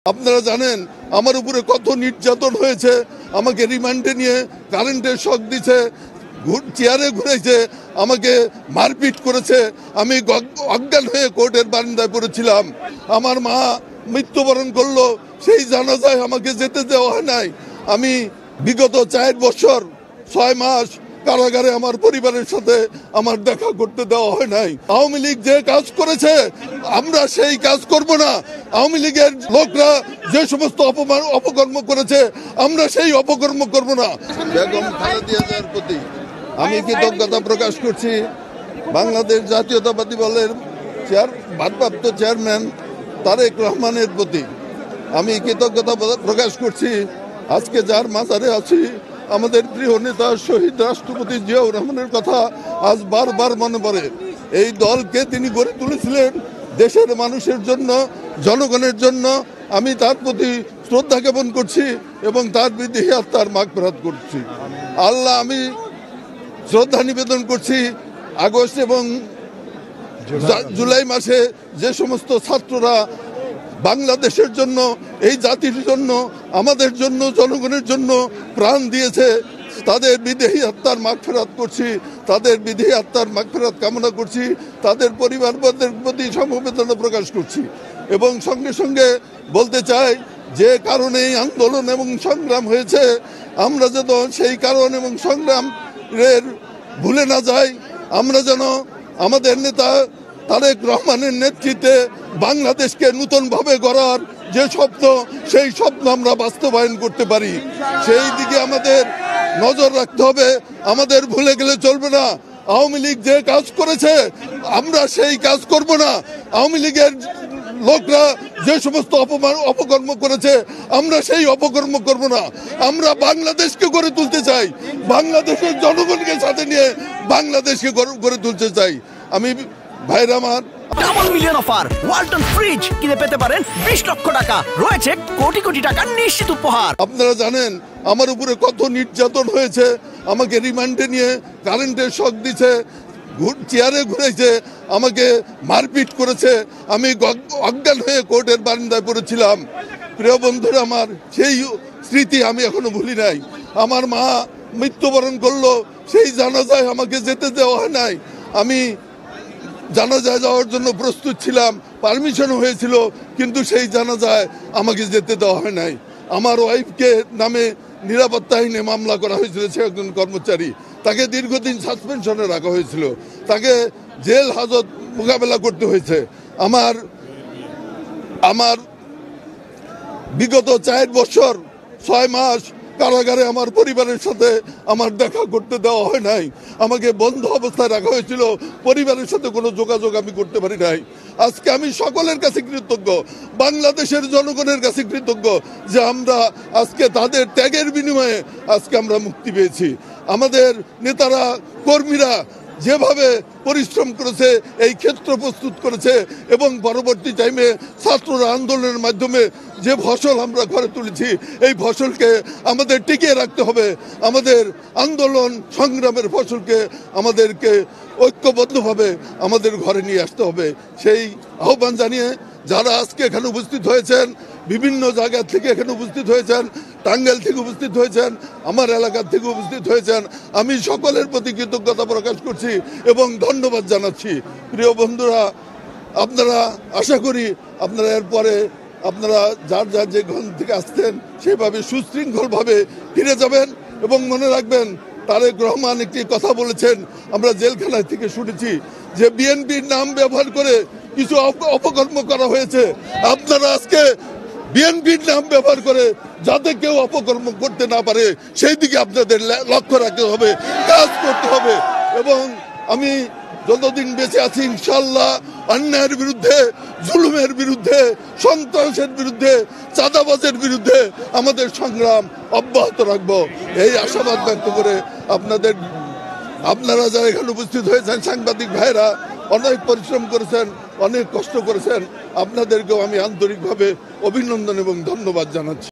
আপনারা জানেন আমার উপরে কত নির্যাতন হয়েছে, আমাকে রিমান্ডে নিয়ে কারেন্টের শক দিছে, চেয়ারে ঘুরেছে, আমাকে মারপিট করেছে। আমি অজ্ঞান হয়ে কোর্টের বারান্দায় পড়েছিলাম। আমার মা মৃত্যুবরণ করলো, সেই জানাজায় আমাকে যেতে দেওয়া হয় নাই। আমি বিগত 4 বছর 6 মাস কারাগারে আমার পরিবারের সাথে আমার দেখা করতে দেওয়া হয় নাই। আওয়ামী লীগ যে কাজ করেছে আমরা সেই কাজ করব না। আওয়ামী লীগের লোকরা যে সমস্ত অপকর্ম করেছে আমরা সেই অপকর্ম করব না। বেগম খালেদা জিয়ার প্রতি আমি কৃতজ্ঞতা প্রকাশ করছি। বাংলাদেশ জাতীয়তাবাদী দলের ভারপ্রাপ্ত চেয়ারম্যান তারেক রহমানের প্রতি আমি কৃতজ্ঞতা প্রকাশ করছি। আজকে যার মাজারে আছি আমাদের প্রিয় নেতা শহীদ রাষ্ট্রপতি জিয়াউর রহমানের কথা আজ বারবার মনে পড়ে। এই দলকে তিনি গড়ে তুলেছিলেন দেশের মানুষের জন্য, জনগণের জন্য। আমি তার প্রতি শ্রদ্ধা জ্ঞাপন করছি এবং তার বিদেহী আত্মার মাগফিরাত করছি। আল্লাহ, আমি শ্রদ্ধা নিবেদন করছি আগস্ট এবং জুলাই মাসে যে সমস্ত ছাত্ররা বাংলাদেশের জন্য, এই জাতির জন্য, আমাদের জন্য, জনগণের জন্য প্রাণ দিয়েছে, তাদের বিদেহী আত্মার মাগফিরাত করছি, তাদের বিদেহী আত্মার মাগফিরাত কামনা করছি, তাদের পরিবারবর্গের প্রতি সমবেদনা প্রকাশ করছি। এবং সঙ্গে সঙ্গে বলতে চাই যে কারণে এই আন্দোলন এবং সংগ্রাম হয়েছে আমরা যেন সেই কারণ এবং সংগ্রামের ভুলে না যাই। আমরা যেন আমাদের নেতা তারেক রহমানের নেতৃত্বে বাংলাদেশকে নতুনভাবে গড়ার যে স্বপ্ন, সেই স্বপ্ন আমরা বাস্তবায়ন করতে পারি। সেই দিকে আমাদের নজর রাখতে হবে, আমাদের ভুলে গেলে চলবে না। আওয়ামী লীগ যে কাজ করেছে আমরা সেই কাজ করব না। আওয়ামী লীগের লোকরা যে সমস্ত অপকর্ম করেছে আমরা সেই অপকর্ম করব না। আমরা বাংলাদেশকে গড়ে তুলতে চাই, বাংলাদেশের জনগণকে সাথে নিয়ে বাংলাদেশকে গড়ে তুলতে চাই। আমি ভাইরা আমার double million offer Walton fridge কিনে পেতে পারেন 20 লক্ষ টাকা, রয়েছে কোটি কোটি টাকার নিশ্চিত উপহার। আপনারা জানেন আমার উপরে কত নির্যাতন হয়েছে, আমাকে রিমান্ডে নিয়ে কারেন্টের শক দিছে, চেয়ারে ঘুরেছে, আমাকে মারপিট করেছে। আমি অজ্ঞান হয়ে কোর্টের বারান্দায় পড়েছিলাম। প্রিয় বন্ধুরা আমার, সেই স্মৃতি আমি এখনো ভুলি নাই। আমার মা মৃত্যুবরণ করলো, সেই জানাজায় আমাকে যেতে দেওয়া হয় নাই। আমি জানাজায় যাওয়ার জন্য প্রস্তুত ছিলাম, পারমিশন হয়েছিল, কিন্তু সেই জানাজায় আমাকে যেতে দেওয়া হয় নাই। আমার ওয়াইফকে নামে নিরাপত্তাহীনে মামলা করা হয়েছিল, সে একজন কর্মচারী, তাকে দীর্ঘদিন সাসপেনশনে রাখা হয়েছিল, তাকে জেল হাজত মোকাবেলা করতে হয়েছে। আমার বিগত 4 বছর 6 মাস কারাগারে আমার পরিবারের সাথে আমার দেখা করতে দেওয়া হয় নাই। আমাকে বন্ধ অবস্থায় রাখা হয়েছিল, পরিবারের সাথে কোনো যোগাযোগ আমি করতে পারি নাই। আজকে আমি সকলের কাছে কৃতজ্ঞ, বাংলাদেশের জনগণের কাছে কৃতজ্ঞ যে আমরা আজকে তাদের ত্যাগের বিনিময়ে আজকে আমরা মুক্তি পেয়েছি। আমাদের নেতারা, কর্মীরা যেভাবে পরিশ্রম করেছে, এই ক্ষেত্র প্রস্তুত করেছে এবং পরবর্তী টাইমে ছাত্ররা আন্দোলনের মাধ্যমে যে ফসল আমরা ঘরে তুলেছি, এই ফসলকে আমাদের টিকিয়ে রাখতে হবে। আমাদের আন্দোলন সংগ্রামের ফসলকে আমাদেরকে ঐক্যবদ্ধভাবে আমাদের ঘরে নিয়ে আসতে হবে। সেই আহ্বান জানিয়ে যারা আজকে এখানে উপস্থিত হয়েছেন, বিভিন্ন জায়গা থেকে এখানে উপস্থিত হয়েছেন, টাঙ্গাইল থেকে উপস্থিত হয়েছেন, আমার এলাকার থেকে উপস্থিত হয়েছেন, আমি সকলের প্রতি কৃতজ্ঞতা প্রকাশ করছি এবং ধন্যবাদ জানাচ্ছি। প্রিয় বন্ধুরা, আপনারা আশা করি আপনারা এরপরে আপনারা যার যার যে ঘর থেকে আসতেন সেভাবে সুশৃঙ্খলভাবে ফিরে যাবেন। এবং মনে রাখবেন, তারেক রহমান একটি কথা বলেছেন, আমরা জেলখানা থেকে শুনেছি, যে বিএনপির নাম ব্যবহার করে কিছু অপকর্ম করা হয়েছে। আপনারা আজকে বিএনপির নাম ব্যবহার করে যাতে কেউ অপকর্ম করতে না পারে সেই দিকে আপনাদের লক্ষ্য রাখতে হবে, কাজ করতে হবে। এবং আমি যতদিন বেঁচে আছি ইনশাল্লাহ অন্যায়ের বিরুদ্ধে, জুলুমের বিরুদ্ধে, সন্ত্রাসের বিরুদ্ধে, চাঁদাবাজের বিরুদ্ধে আমাদের সংগ্রাম অব্যাহত রাখবো, এই আশাবাদ ব্যক্ত করে আপনারা যারা এখানে উপস্থিত হয়েছেন, সাংবাদিক ভাইরা অনেক পরিশ্রম করেছেন, অনেক কষ্ট করেছেন, আপনাদেরকেও আমি আন্তরিকভাবে অভিনন্দন এবং ধন্যবাদ জানাচ্ছি।